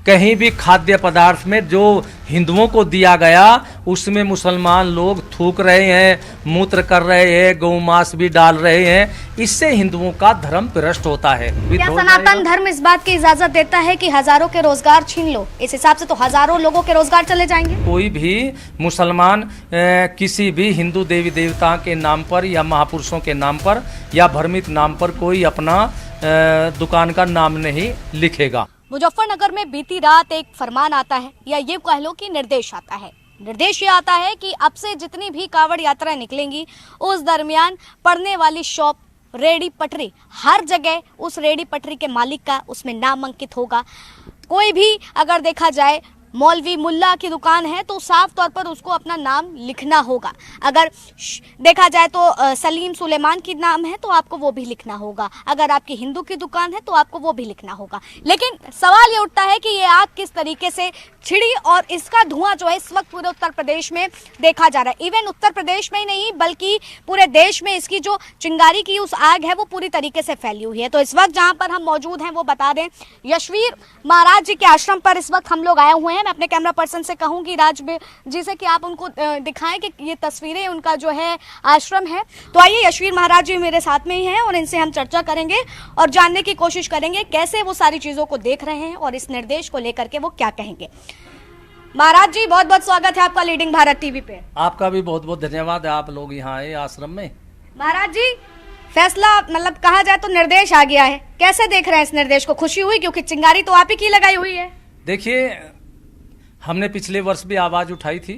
कहीं भी खाद्य पदार्थ में जो हिंदुओं को दिया गया उसमें मुसलमान लोग थूक रहे हैं, मूत्र कर रहे हैं, गौमांस भी डाल रहे हैं। इससे हिंदुओं का धर्म भ्रष्ट होता है। क्या सनातन धर्म इस बात की इजाजत देता है कि हजारों के रोजगार छीन लो? इस हिसाब से तो हजारों लोगों के रोजगार चले जाएंगे। कोई भी मुसलमान किसी भी हिंदू देवी देवता के नाम पर या महापुरुषों के नाम पर या भ्रमित नाम पर कोई अपना दुकान का नाम नहीं लिखेगा। मुजफ्फरनगर में बीती रात एक फरमान आता है, या ये कह लो कि निर्देश आता है। निर्देश ये आता है कि अब से जितनी भी कांवड़ यात्राएं निकलेंगी उस दरमियान पड़ने वाली शॉप, रेडी पटरी, हर जगह उस रेडी पटरी के मालिक का उसमें नाम अंकित होगा। कोई भी अगर देखा जाए मौलवी मुल्ला की दुकान है तो साफ तौर पर उसको अपना नाम लिखना होगा। अगर देखा जाए तो सलीम सुलेमान की नाम है तो आपको वो भी लिखना होगा। अगर आपकी हिंदू की दुकान है तो आपको वो भी लिखना होगा। लेकिन सवाल ये उठता है कि ये आग किस तरीके से छिड़ी और इसका धुआं जो है इस वक्त पूरे उत्तर प्रदेश में देखा जा रहा है। इवन उत्तर प्रदेश में ही नहीं बल्कि पूरे देश में इसकी जो चिंगारी की उस आग है वो पूरी तरीके से फैली हुई है। तो इस वक्त जहां पर हम मौजूद हैं वो बता दें, यशवीर महाराज जी के आश्रम पर इस वक्त हम लोग आए हुए हैं। मैं अपने कैमरा पर्सन से कहूंगी राज जी से कि आप उनको दिखाएं कि ये तस्वीरें उनका जो है आश्रम है। तो आइए, यशवीर महाराज जी मेरे साथ में ही हैं और इनसे हम चर्चा करेंगे और जानने की कोशिश करेंगे कैसे वो सारी चीजों को देख रहे हैं और इस निर्देश को लेकर के वो क्या कहेंगे। महाराज जी, बहुत बहुत स्वागत है आपका लीडिंग भारत टीवी पे। आपका भी बहुत बहुत धन्यवाद, आप लोग यहाँ आए आश्रम में। महाराज जी, फैसला मतलब कहा जाए तो निर्देश आ गया है, कैसे देख रहे हैं इस निर्देश को? खुशी हुई क्योंकि चिंगारी तो आप ही की लगाई हुई है। देखिए, हमने पिछले वर्ष भी आवाज़ उठाई थी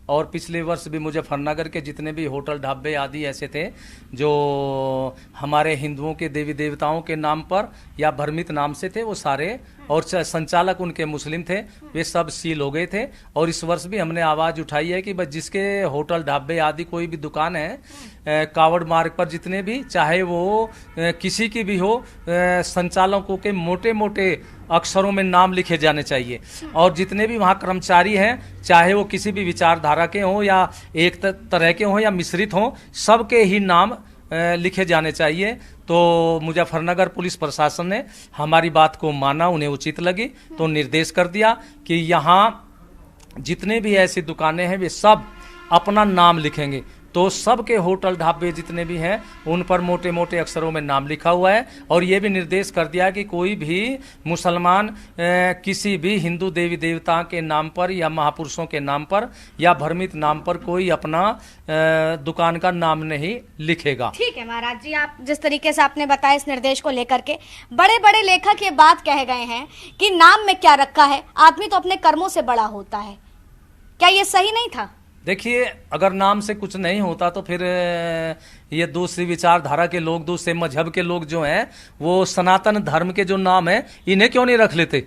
और पिछले वर्ष भी मुजफ्फरनगर के जितने भी होटल ढाबे आदि ऐसे थे जो हमारे हिंदुओं के देवी देवताओं के नाम पर या भ्रमित नाम से थे वो सारे, और संचालक उनके मुस्लिम थे, वे सब सील हो गए थे। और इस वर्ष भी हमने आवाज़ उठाई है कि बस जिसके होटल ढाबे आदि कोई भी दुकान है कावड़ मार्ग पर जितने भी, चाहे वो किसी की भी हो, संचालकों के मोटे मोटे अक्षरों में नाम लिखे जाने चाहिए। और जितने भी वहाँ कर्मचारी हैं, चाहे वो किसी भी विचारधारा के हों या एक तरह के हों या मिश्रित हों, सबके ही नाम लिखे जाने चाहिए। तो मुजफ्फरनगर पुलिस प्रशासन ने हमारी बात को माना, उन्हें उचित लगी तो निर्देश कर दिया कि यहाँ जितने भी ऐसी दुकानें हैं वे सब अपना नाम लिखेंगे। तो सबके होटल ढाबे जितने भी हैं उन पर मोटे मोटे अक्षरों में नाम लिखा हुआ है। और ये भी निर्देश कर दिया कि कोई भी मुसलमान किसी भी हिंदू देवी देवता के नाम पर या महापुरुषों के नाम पर या भ्रमित नाम पर कोई अपना दुकान का नाम नहीं लिखेगा। ठीक है महाराज जी, आप जिस तरीके से आपने बताया इस निर्देश को लेकर के, बड़े बड़े लेखक ये बात कह गए हैं कि नाम में क्या रखा है, आदमी तो अपने कर्मों से बड़ा होता है। क्या ये सही नहीं था? देखिए, अगर नाम से कुछ नहीं होता तो फिर ये दूसरी विचारधारा के लोग, दूसरे मजहब के लोग जो हैं वो सनातन धर्म के जो नाम है इन्हें क्यों नहीं रख लेते?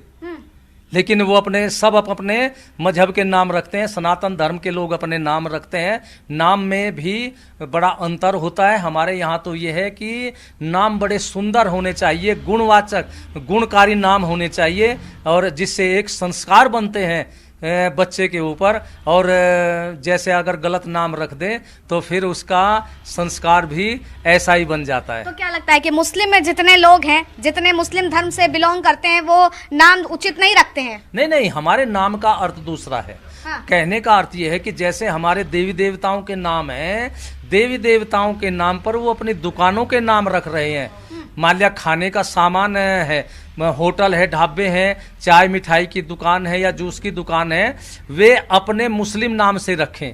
लेकिन वो अपने मजहब के नाम रखते हैं। सनातन धर्म के लोग अपने नाम रखते हैं। नाम में भी बड़ा अंतर होता है। हमारे यहाँ तो ये है कि नाम बड़े सुंदर होने चाहिए, गुणवाचक, गुणकारी नाम होने चाहिए, और जिससे एक संस्कार बनते हैं बच्चे के ऊपर। और जैसे अगर गलत नाम रख दें तो फिर उसका संस्कार भी ऐसा ही बन जाता है। तो क्या लगता है कि मुस्लिम में जितने लोग हैं, जितने मुस्लिम धर्म से बिलोंग करते हैं, वो नाम उचित नहीं रखते हैं? नहीं, हमारे नाम का अर्थ दूसरा है। हाँ। कहने का अर्थ ये है कि जैसे हमारे देवी देवताओं के नाम हैं, देवी देवताओं के नाम पर वो अपनी दुकानों के नाम रख रहे हैं। मान लिया खाने का सामान है, होटल है, ढाबे हैं, चाय मिठाई की दुकान है या जूस की दुकान है, वे अपने मुस्लिम नाम से रखें।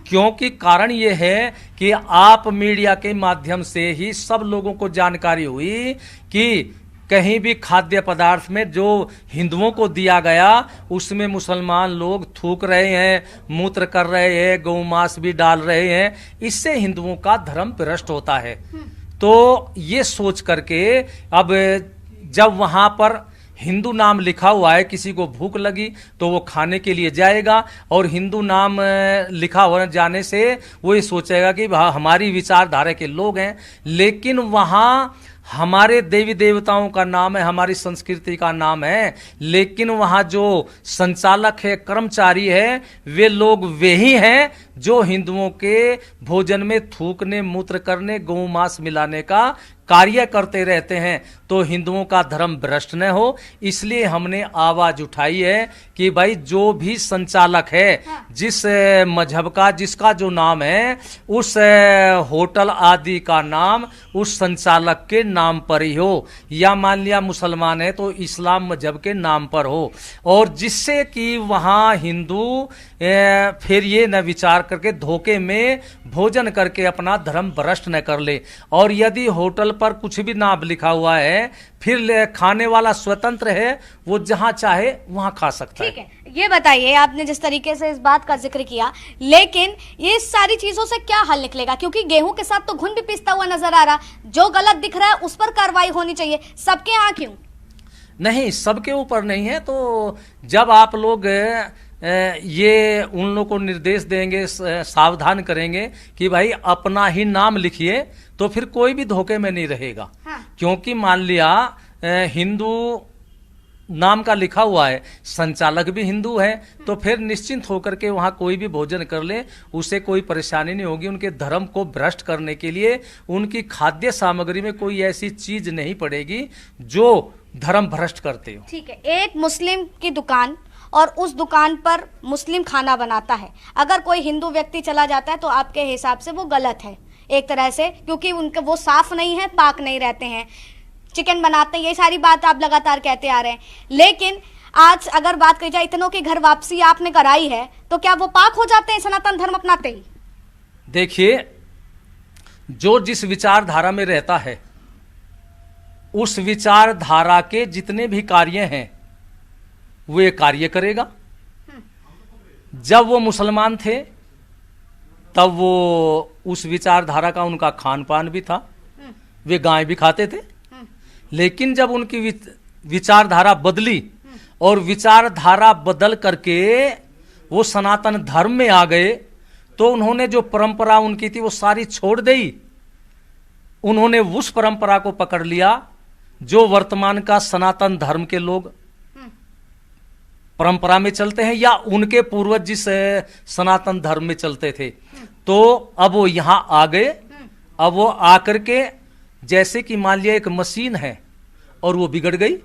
क्योंकि कारण ये है कि आप मीडिया के माध्यम से ही सब लोगों को जानकारी हुई कि कहीं भी खाद्य पदार्थ में जो हिंदुओं को दिया गया उसमें मुसलमान लोग थूक रहे हैं, मूत्र कर रहे हैं, गौमांस भी डाल रहे हैं। इससे हिंदुओं का धर्म भ्रष्ट होता है। तो ये सोच करके अब जब वहां पर हिंदू नाम लिखा हुआ है, किसी को भूख लगी तो वो खाने के लिए जाएगा, और हिंदू नाम लिखा हो जाने से वो ये सोचेगा कि हमारी विचारधारा के लोग हैं। लेकिन वहाँ हमारे देवी देवताओं का नाम है, हमारी संस्कृति का नाम है, लेकिन वहाँ जो संचालक है, कर्मचारी है, वे लोग वे ही हैं जो हिंदुओं के भोजन में थूकने, मूत्र करने, गौमांस मिलाने का कार्य करते रहते हैं तो हिंदुओं का धर्म भ्रष्ट न हो, इसलिए हमने आवाज उठाई है कि भाई जो भी संचालक है, जिस मजहब का जिसका जो नाम है, उस होटल आदि का नाम उस संचालक के नाम पर ही हो, या मान लिया मुसलमान है तो इस्लाम मजहब के नाम पर हो, और जिससे कि वहाँ हिंदू फिर ये न विचार करके धोखे में भोजन करके अपना धर्म भ्रष्ट न कर ले। और यदि होटल पर कुछ भी नाम लिखा हुआ है, फिर खाने वाला स्वतंत्र है, वो जहां चाहे वहां खा सकता है। ठीक है, ये बताइए, आपने जिस तरीके से इस बात का जिक्र किया, लेकिन ये सारी चीजों से क्या हल निकलेगा? क्योंकि गेहूं के साथ तो घुन भी पिसता हुआ नजर आ रहा, जो गलत दिख रहा है उस पर कार्रवाई होनी चाहिए, सबके यहाँ क्यों? नहीं, सबके ऊपर नहीं है। तो जब आप लोग ये उन लोग को निर्देश देंगे, सावधान करेंगे कि भाई अपना ही नाम लिखिए, तो फिर कोई भी धोखे में नहीं रहेगा। हाँ। क्योंकि मान लिया हिंदू नाम का लिखा हुआ है, संचालक भी हिंदू है, तो फिर निश्चिंत होकर के वहाँ कोई भी भोजन कर ले, उसे कोई परेशानी नहीं होगी। उनके धर्म को भ्रष्ट करने के लिए उनकी खाद्य सामग्री में कोई ऐसी चीज नहीं पड़ेगी जो धर्म भ्रष्ट करते हो। ठीक है, एक मुस्लिम की दुकान और उस दुकान पर मुस्लिम खाना बनाता है, अगर कोई हिंदू व्यक्ति चला जाता है तो आपके हिसाब से वो गलत है एक तरह से, क्योंकि उनके वो साफ नहीं है, पाक नहीं रहते हैं, चिकन बनाते हैं, ये सारी बात आप लगातार कहते आ रहे हैं। लेकिन आज अगर बात की जाए, इतनों की घर वापसी आपने कराई है, तो क्या वो पाक हो जाते हैं सनातन धर्म अपनाते ही? देखिए, जो जिस विचारधारा में रहता है, उस विचारधारा के जितने भी कार्य हैं वो ये कार्य करेगा। जब वो मुसलमान थे तब वो उस विचारधारा का उनका खान पान भी था, वे गाय भी खाते थे। लेकिन जब उनकी विचारधारा बदली और विचारधारा बदल करके वो सनातन धर्म में आ गए, तो उन्होंने जो परंपरा उनकी थी वो सारी छोड़ दी। उन्होंने उस परंपरा को पकड़ लिया जो वर्तमान का सनातन धर्म के लोग परंपरा में चलते हैं, या उनके पूर्वज जिस सनातन धर्म में चलते थे। तो अब वो यहां आ गए। अब वो आकर के, जैसे कि मान लिया एक मशीन है और वो बिगड़ गई,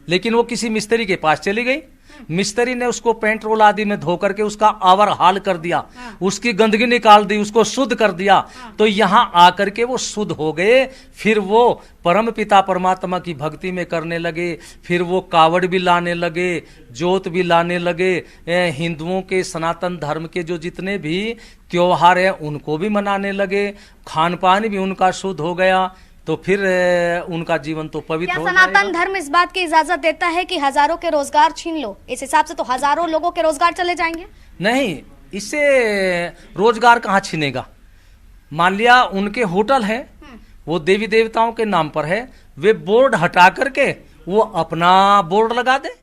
लेकिन वो किसी मिस्त्री के पास चली गई, मिस्त्री ने उसको पेट्रोल आदि में धो करके उसका आवर हाल कर दिया, उसकी गंदगी निकाल दी, उसको शुद्ध कर दिया, तो यहां आकर के वो शुद्ध हो गए। फिर वो परम पिता परमात्मा की भक्ति में करने लगे, फिर वो कावड़ भी लाने लगे, जोत भी लाने लगे, हिंदुओं के सनातन धर्म के जो जितने भी त्योहार हैं उनको भी मनाने लगे, खान पान भी उनका शुद्ध हो गया, तो फिर उनका जीवन तो पवित्र हो जाएगा। सनातन धर्म इस बात की इजाजत देता है कि हजारों के रोजगार छीन लो? इस हिसाब से तो हजारों लोगों के रोजगार चले जाएंगे। नहीं, इससे रोजगार कहाँ छीनेगा? मान लिया उनके होटल है, वो देवी देवताओं के नाम पर है, वे बोर्ड हटा करके वो अपना बोर्ड लगा दे।